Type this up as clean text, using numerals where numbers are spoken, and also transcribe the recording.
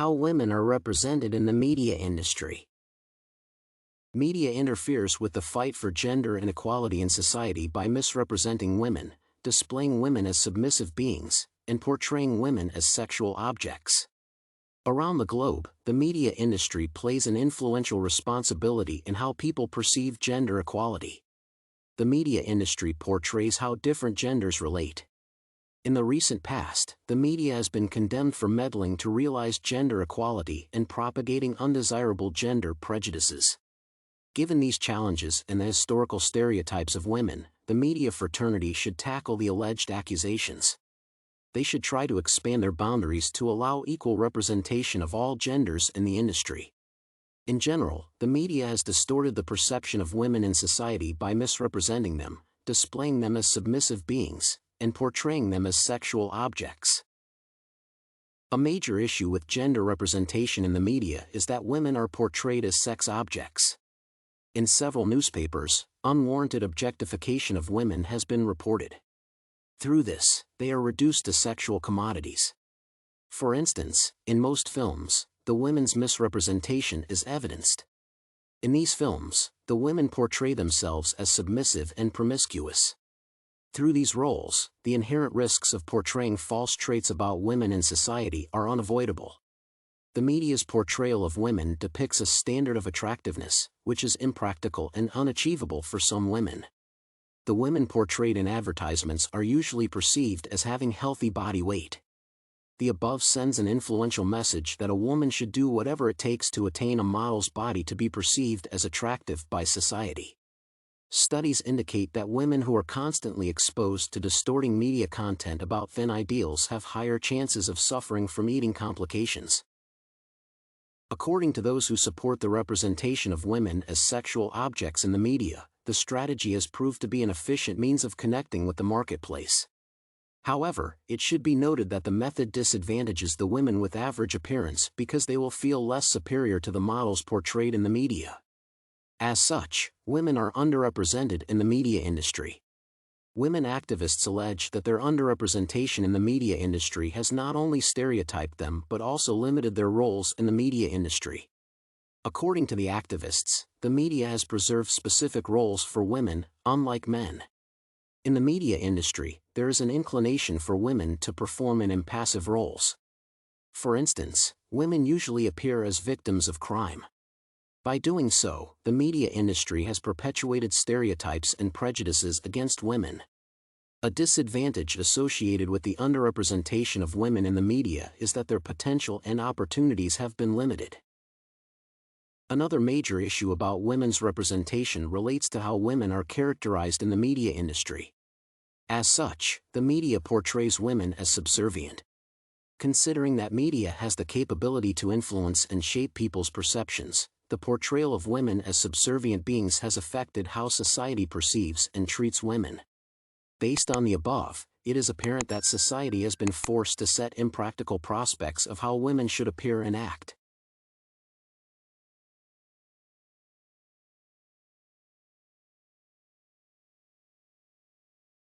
How women are represented in the media industry. Media interferes with the fight for gender and equality in society by misrepresenting women, displaying women as submissive beings, and portraying women as sexual objects. Around the globe, the media industry plays an influential responsibility in how people perceive gender equality. The media industry portrays how different genders relate. In the recent past, the media has been condemned for meddling to realize gender equality and propagating undesirable gender prejudices. Given these challenges and the historical stereotypes of women, the media fraternity should tackle the alleged accusations. They should try to expand their boundaries to allow equal representation of all genders in the industry. In general, the media has distorted the perception of women in society by misrepresenting them, displaying them as submissive beings, and portraying them as sexual objects. A major issue with gender representation in the media is that women are portrayed as sex objects. In several newspapers, unwarranted objectification of women has been reported. Through this, they are reduced to sexual commodities. For instance, in most films, the women's misrepresentation is evidenced. In these films, the women portray themselves as submissive and promiscuous. Through these roles, the inherent risks of portraying false traits about women in society are unavoidable. The media's portrayal of women depicts a standard of attractiveness, which is impractical and unachievable for some women. The women portrayed in advertisements are usually perceived as having healthy body weight. The above sends an influential message that a woman should do whatever it takes to attain a model's body to be perceived as attractive by society. Studies indicate that women who are constantly exposed to distorting media content about thin ideals have higher chances of suffering from eating complications. According to those who support the representation of women as sexual objects in the media, the strategy has proved to be an efficient means of connecting with the marketplace. However, it should be noted that the method disadvantages the women with average appearance because they will feel less superior to the models portrayed in the media. As such, women are underrepresented in the media industry. Women activists allege that their underrepresentation in the media industry has not only stereotyped them but also limited their roles in the media industry. According to the activists, the media has preserved specific roles for women, unlike men. In the media industry, there is an inclination for women to perform in impassive roles. For instance, women usually appear as victims of crime. By doing so, the media industry has perpetuated stereotypes and prejudices against women. A disadvantage associated with the underrepresentation of women in the media is that their potential and opportunities have been limited. Another major issue about women's representation relates to how women are characterized in the media industry. As such, the media portrays women as subservient. Considering that media has the capability to influence and shape people's perceptions, the portrayal of women as subservient beings has affected how society perceives and treats women. Based on the above, it is apparent that society has been forced to set impractical prospects of how women should appear and act.